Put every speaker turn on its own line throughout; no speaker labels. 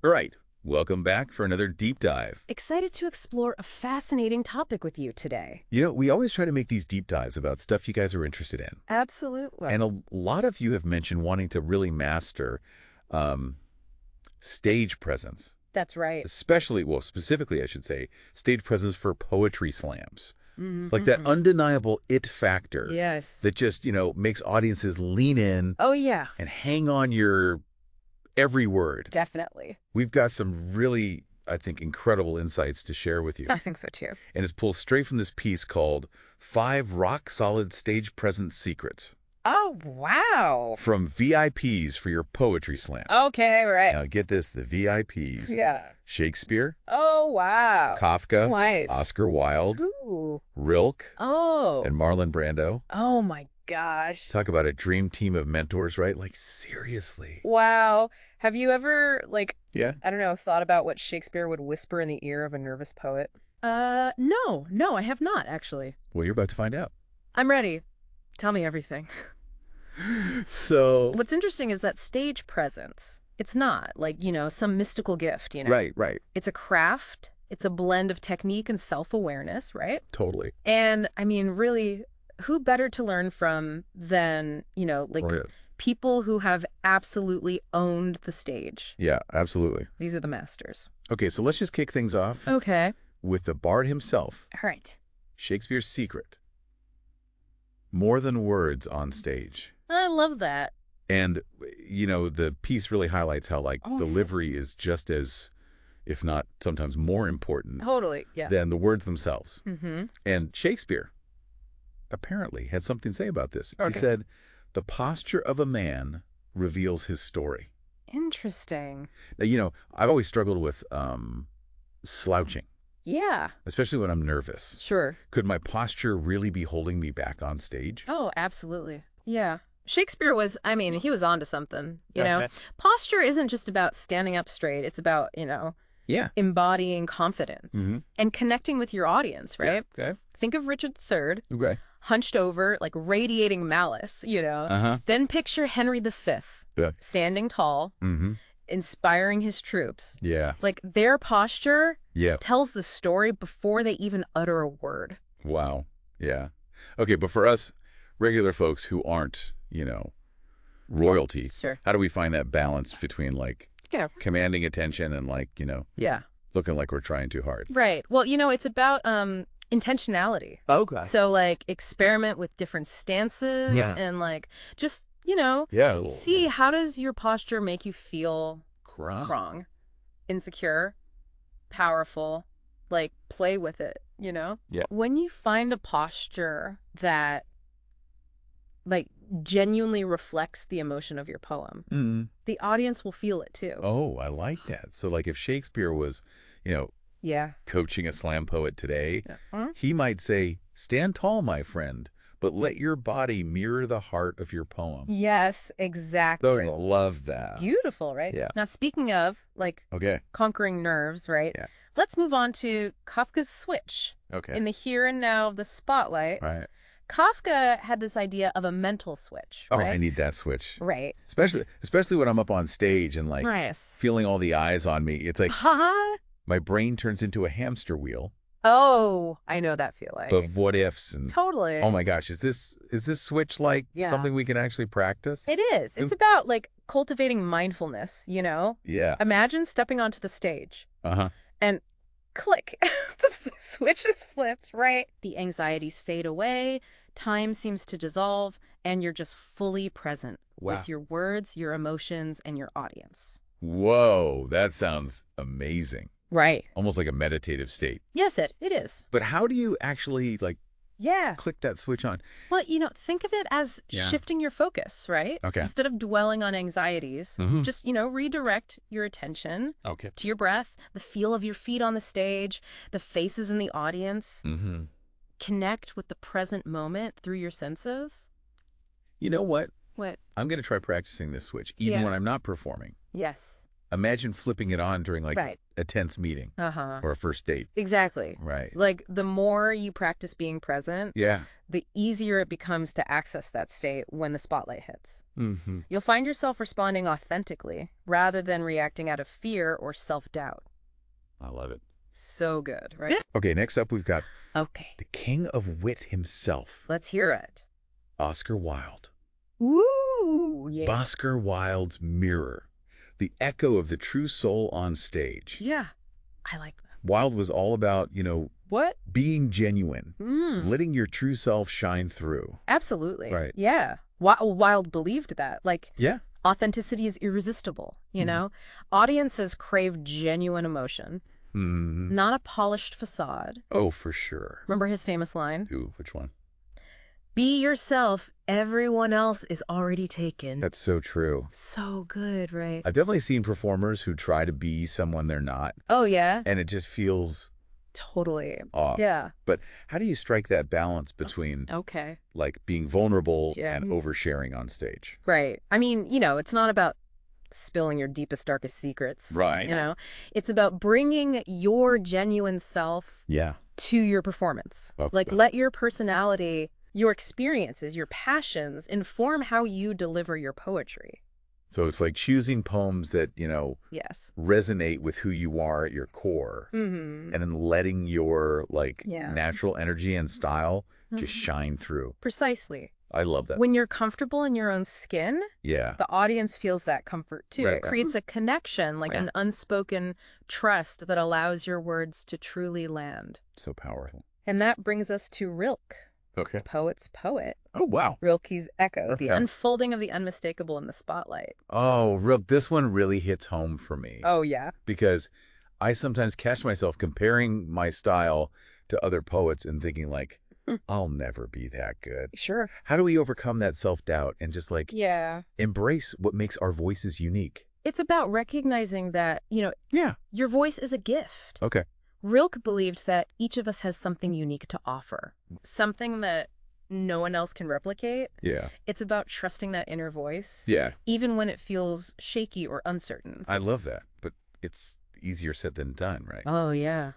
All right, welcome back for another deep dive.
Excited to explore a fascinating topic with you today.
We always try to make these deep dives about stuff you guys are interested in.
Absolutely.
And a lot of you have mentioned wanting to really master stage presence,
That's right.
especially, well, specifically, I should say, stage presence for poetry slams.
Mm-hmm.
Like that undeniable it factor
Yes.
that just, makes audiences lean in
Oh, yeah.
and hang on your every word.
Definitely.
We've got some really, I think, incredible insights to share with you.
I think so, too.
And it's pulled straight from this piece called 5 Rock-Solid Stage Presence Secrets
Oh, wow.
from VIPs for your Poetry Slam.
Okay, right.
Now, get this, the VIPs.
Yeah.
Shakespeare,
Oh, wow.
Kafka,
Nice.
Oscar Wilde,
Ooh.
Rilke,
Oh.
and Marlon Brando.
Oh, my gosh.
Talk about a dream team of mentors, right? Like, seriously.
Wow. Have you ever,
Yeah?
I don't know, thought about what Shakespeare would whisper in the ear of a nervous poet? No, I have not, actually.
Well, you're about to find out.
I'm ready. Tell me everything.
So...
What's interesting is that stage presence, it's not some mystical gift,
Right.
It's a craft. It's a blend of technique and self-awareness, right?
Totally.
And I mean, really, who better to learn from than, people who have absolutely owned the stage.
Yeah, absolutely.
These are the masters.
Okay, so let's just kick things off
Okay.
with the bard himself,
All right.
Shakespeare's secret. More than words on stage.
I love that.
And, the piece really highlights how,
Oh.
delivery is just as, if not sometimes more important
Totally. Yeah.
than the words themselves.
Mm-hmm.
And Shakespeare apparently had something to say about this.
Okay.
He said, the posture of a man reveals his story.
Interesting.
Now, I've always struggled with slouching,
Yeah.
especially when I'm nervous.
Sure.
Could my posture really be holding me back on stage?
Oh, absolutely. Yeah. Shakespeare was, he was onto something,
Okay.
Posture isn't just about standing up straight. It's about,
Yeah.
embodying confidence
Mhm.
and connecting with your audience, right?
Yeah. Okay.
Think of Richard III,
Okay.
hunched over, radiating malice,
Uh-huh.
Then picture Henry V,
Yeah.
standing tall,
Mm-hmm.
inspiring his troops.
Yeah.
Their posture
Yeah.
tells the story before they even utter a word.
Wow. Yeah. Okay, but for us regular folks who aren't, royalty,
Sure.
how do we find that balance between
Yeah.
commanding attention and
Yeah.
looking like we're trying too hard?
Right. Well, it's about intentionality.
Okay.
So experiment with different stances
Yeah.
and just,
Yeah.
see how does your posture make you feel
Crumb.
insecure, powerful, play with it,
Yeah.
When you find a posture that genuinely reflects the emotion of your poem,
Mm-hmm.
the audience will feel it too.
Oh, I like that. So if Shakespeare was,
Yeah.
coaching a slam poet today,
Huh?
he might say, stand tall, my friend, but let your body mirror the heart of your poem.
Yes, exactly.
I love that.
Beautiful, right?
Yeah.
Now, speaking of
Okay.
conquering nerves, right?
Yeah.
Let's move on to Kafka's switch.
Okay.
In the here and now of the spotlight,
All right.
Kafka had this idea of a mental switch,
Oh,
right?
I need that switch.
Right.
Especially when I'm up on stage and
Nice.
feeling all the eyes on me. It's like
Ha!
my brain turns into a hamster wheel
Oh, I know that feeling.
of what ifs and
Totally.
oh my gosh, is this switch
Yeah.
something we can actually practice?
It is. It's about cultivating mindfulness,
Yeah.
Imagine stepping onto the stage
Uh-huh.
and click, the switch is flipped, right? The anxieties fade away, time seems to dissolve, and you're just fully present
Wow.
with your words, your emotions, and your audience.
Whoa, that sounds amazing.
Right.
Almost like a meditative state.
Yes, it is.
But how do you actually
Yeah.
click that switch on?
Well, think of it as
Yeah.
shifting your focus, right?
Okay.
Instead of dwelling on anxieties,
Mhm.
just, redirect your attention
Okay.
to your breath, the feel of your feet on the stage, the faces in the audience.
Mm-hmm.
Connect with the present moment through your senses.
You know what?
What?
I'm going to try practicing this switch, even
Yeah.
when I'm not performing.
Yes.
Imagine flipping it on during like
Right.
a tense meeting
Uh-huh.
or a first date.
Exactly.
Right.
Like, the more you practice being present,
Yeah.
the easier it becomes to access that state when the spotlight hits.
Mm-hmm.
You'll find yourself responding authentically rather than reacting out of fear or self-doubt.
I love it.
So good, right?
Okay, next up we've got
Okay,
the king of wit himself,
let's hear it.
Oscar Wilde.
Ooh, yeah.
Oscar Wilde's mirror, the echo of the true soul on stage.
Yeah, I like that.
Wilde was all about,
What?
being genuine,
Mm,
letting your true self shine through.
absolutely.
Right.
Yeah. Wilde believed that. Like,
Yeah.
authenticity is irresistible, you know? Audiences crave genuine emotion,
Mm.
not a polished facade.
Oh, for sure.
Remember his famous line?
Ooh, which one?
Be yourself. Everyone else is already taken.
That's so true.
So good, right?
I've definitely seen performers who try to be someone they're not,
Oh, yeah?
and it just feels
Totally.
off.
Yeah.
But how do you strike that balance between
Okay.
like being vulnerable
Yeah.
and oversharing on stage?
Right. I mean, it's not about spilling your deepest, darkest secrets.
Right.
It's about bringing your genuine self
Yeah.
to your performance.
Oh,
Like,
yeah.
let your personality, your experiences, your passions inform how you deliver your poetry.
So it's like choosing poems that,
Yes.
resonate with who you are at your core,
Mm-hmm.
and then letting your like
Yeah.
natural energy and style just
Mhm.
shine through.
Precisely.
I love that.
When you're comfortable in your own skin,
Yeah.
the audience feels that comfort too.
Right.
It creates a connection, like
Yeah.
an unspoken trust that allows your words to truly land.
So powerful.
And that brings us to Rilke,
Okay.
poet's poet.
Oh, wow.
Rilke's echo, the
Okay.
unfolding of the unmistakable in the spotlight.
Oh, this one really hits home for me.
Oh, yeah.
Because I sometimes catch myself comparing my style to other poets and thinking like, I'll never be that good.
Sure.
How do we overcome that self-doubt and just like
Yeah.
embrace what makes our voices unique?
It's about recognizing that,
Yeah.
your voice is a gift.
Okay.
Rilke believed that each of us has something unique to offer, something that no one else can replicate.
Yeah.
It's about trusting that inner voice,
Yeah.
even when it feels shaky or uncertain.
I love that. But it's easier said than done, right?
Oh, yeah.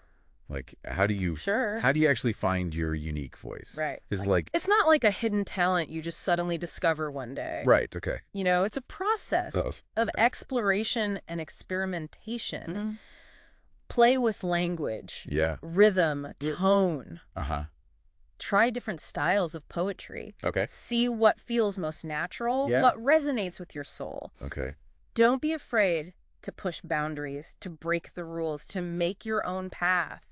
Like, how do you
Sure.
actually find your unique voice?
Right.
Is like,
It's not like a hidden talent you just suddenly discover one day.
right. Okay.
It's a process
Oh,
of
okay.
exploration and experimentation. Play with language,
Yeah.
rhythm, tone.
Uh-huh.
Try different styles of poetry.
Okay.
See what feels most natural,
Yeah.
what resonates with your soul.
Okay.
Don't be afraid to push boundaries, to break the rules, to make your own path.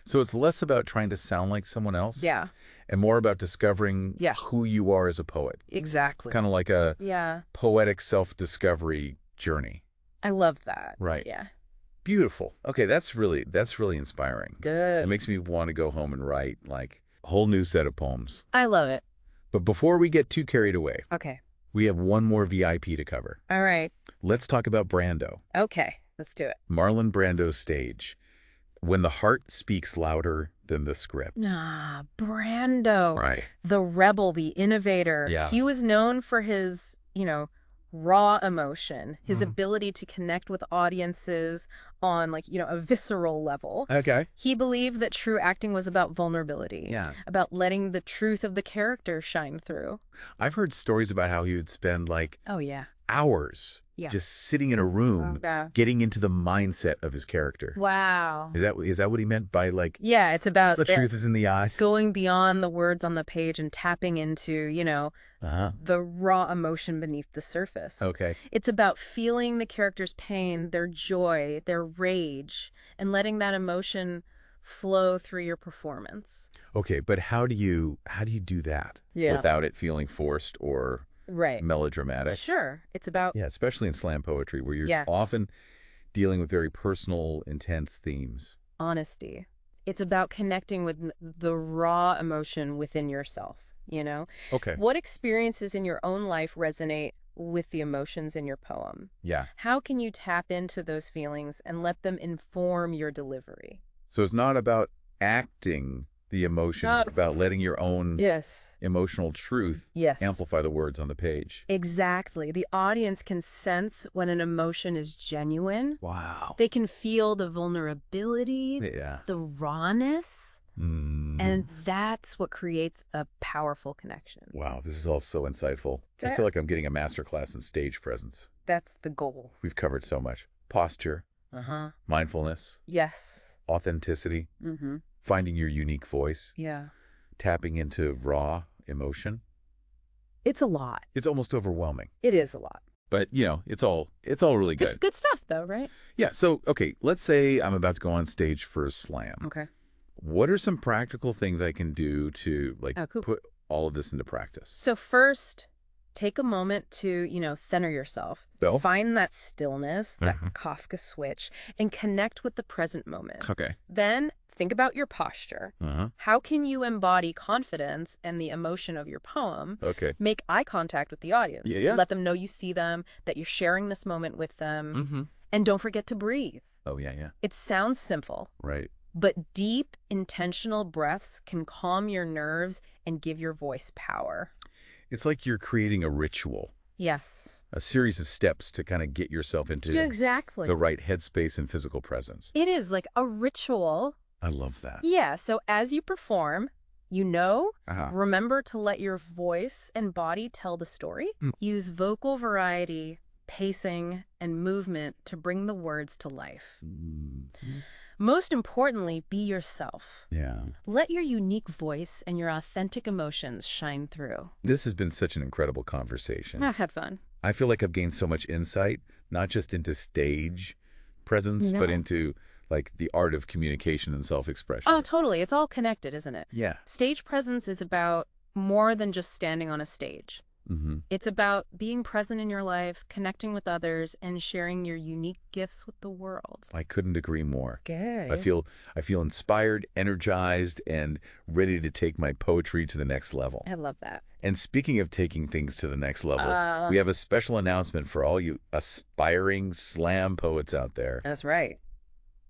So it's less about trying to sound like someone else.
Yeah,
And more about discovering
Yeah.
who you are as a poet.
exactly.
Kind of like a
Yeah,
poetic self-discovery journey.
I love that.
Right.
Yeah.
Beautiful. Okay, that's really inspiring.
Good.
It makes me want to go home and write like a whole new set of poems.
I love it.
But before we get too carried away,
Okay.
we have one more VIP to cover.
All right.
Let's talk about Brando.
Okay. Let's do it.
Marlon Brando's stage. When the heart speaks louder than the script.
Ah, Brando.
Right.
The rebel, the innovator.
Yeah.
He was known for his, raw emotion, his ability to connect with audiences on a visceral level.
Okay.
He believed that true acting was about vulnerability,
Yeah.
about letting the truth of the character shine through.
I've heard stories about how he would spend like
Oh, yeah.
hours
Yeah.
just sitting in a room,
Yeah.
getting into the mindset of his character.
Wow.
Is that what he meant by like,
Yeah, it's about
the truth is in the eyes?
going beyond the words on the page and tapping into,
Uh-huh.
the raw emotion beneath the surface.
Okay.
It's about feeling the character's pain, their joy, their rage, and letting that emotion flow through your performance.
Okay, but how do you do that without it feeling forced or
Right.
melodramatic?
Sure. It's about
Yeah, especially in slam poetry where you're
Yeah.
often dealing with very personal, intense themes.
honesty. It's about connecting with the raw emotion within yourself,
Okay.
What experiences in your own life resonate with the emotions in your poem?
Yeah.
How can you tap into those feelings and let them inform your delivery?
So it's not about acting the emotion,
Not-
about letting your own
Yes.
emotional truth
Yes.
amplify the words on the page.
Exactly. The audience can sense when an emotion is genuine.
Wow.
They can feel the vulnerability,
Yeah.
the rawness, and that's what creates a powerful connection.
Wow, this is all so insightful. I feel like I'm getting a masterclass in stage presence.
That's the goal.
We've covered so much. Posture, mindfulness,
Yes.
authenticity, finding your unique voice,
Yeah.
tapping into raw emotion.
It's a lot.
It's almost overwhelming.
It is a lot.
But, it's all really good.
It's good stuff, though, right?
Yeah, so, okay, let's say I'm about to go on stage for a slam.
Okay.
What are some practical things I can do to,
Cool.
put all of this into practice?
So first, take a moment to, center yourself.
Self?
Find that stillness, that Kafka switch, and connect with the present moment.
Okay.
Then think about your posture. How can you embody confidence and the emotion of your poem?
Okay.
Make eye contact with the audience.
Yeah.
Let them know you see them, that you're sharing this moment with them. And don't forget to breathe.
Oh, yeah.
It sounds simple,
Right.
but deep, intentional breaths can calm your nerves and give your voice power.
It's like you're creating a ritual,
Yes.
a series of steps to kind of get yourself into
Exactly.
the right headspace and physical presence.
It is like a ritual.
I love that.
Yeah, so as you perform, remember to let your voice and body tell the story. Use vocal variety, pacing, and movement to bring the words to life. Most importantly, be yourself.
Yeah.
Let your unique voice and your authentic emotions shine through.
This has been such an incredible conversation.
I had fun.
I feel like I've gained so much insight, not just into stage presence, but into the art of communication and self-expression.
Oh, totally. It's all connected, isn't it?
Yeah.
Stage presence is about more than just standing on a stage. It's about being present in your life, connecting with others, and sharing your unique gifts with the world.
I couldn't agree more.
Good.
I feel inspired, energized, and ready to take my poetry to the next level.
I love that.
And speaking of taking things to the next level, we have a special announcement for all you aspiring slam poets out there.
That's right.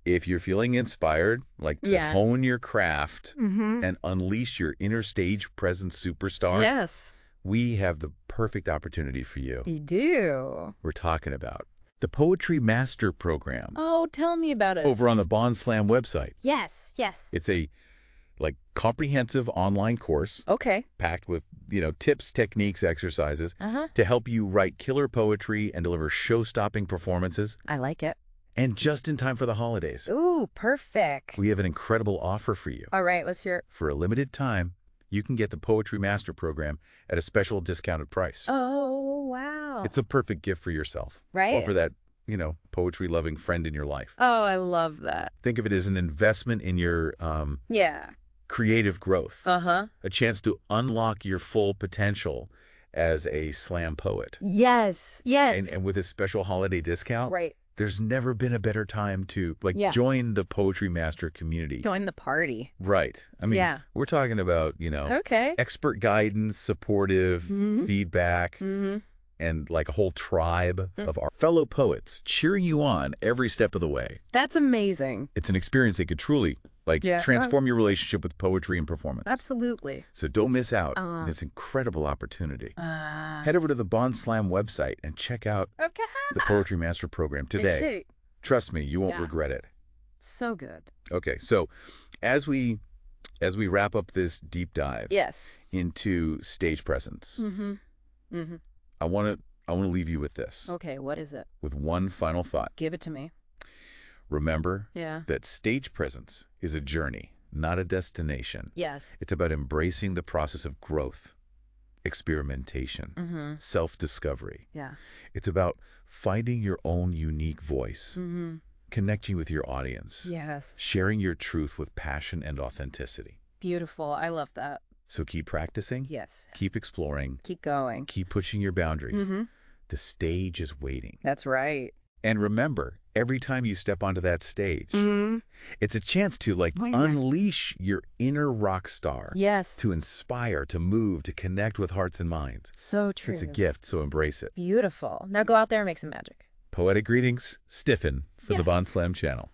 If you're feeling inspired, to hone your craft and unleash your inner stage presence superstar,
Yes.
we have the perfect opportunity for you.
You do.
We're talking about the Poetry Master Program
Oh, tell me about it.
over on the Bahn-Slam website.
Yes.
It's a comprehensive online course
Okay.
packed with, tips, techniques, exercises to help you write killer poetry and deliver show-stopping performances,
I like it.
and just in time for the holidays.
Ooh, perfect.
We have an incredible offer for you.
All right, let's hear it.
For a limited time, you can get the Poetry Master Program at a special discounted price.
Oh, wow.
It's a perfect gift for yourself.
Right.
Or for that, poetry-loving friend in your life.
Oh, I love that.
Think of it as an investment in your
Yeah.
creative growth.
Uh-huh.
A chance to unlock your full potential as a slam poet.
Yes.
And with a special holiday discount,
Right.
there's never been a better time to join the Poetry Master community.
Join the party.
Right. I mean, we're talking about,
Okay.
expert guidance, supportive feedback, and a whole tribe of our fellow poets cheering you on every step of the way.
That's amazing.
It's an experience that could truly transform your relationship with poetry and performance.
Absolutely.
So don't miss out on this incredible opportunity. Head over to the Bahn-Slam website and check out the Poetry Master Program today. Trust me, you won't regret it.
So good.
Okay, so as we wrap up this deep dive into stage presence, I want to leave you with this.
Okay, what is it?
With one final thought.
Give it to me.
Remember that stage presence is a journey, not a destination.
Yes.
It's about embracing the process of growth, experimentation, self-discovery.
Yeah.
It's about finding your own unique voice, connecting with your audience,
Yes.
sharing your truth with passion and authenticity.
Beautiful. I love that.
So keep practicing,
Yes.
keep exploring,
Keep going.
keep pushing your boundaries. The stage is waiting.
That's right.
And remember, every time you step onto that stage, it's a chance to unleash your inner rock star.
Yes.
To inspire, to move, to connect with hearts and minds.
So true.
It's a gift, so embrace it.
Beautiful. Now go out there and make some magic.
Poetic greetings, Stiffen for the Bahn-Slam channel.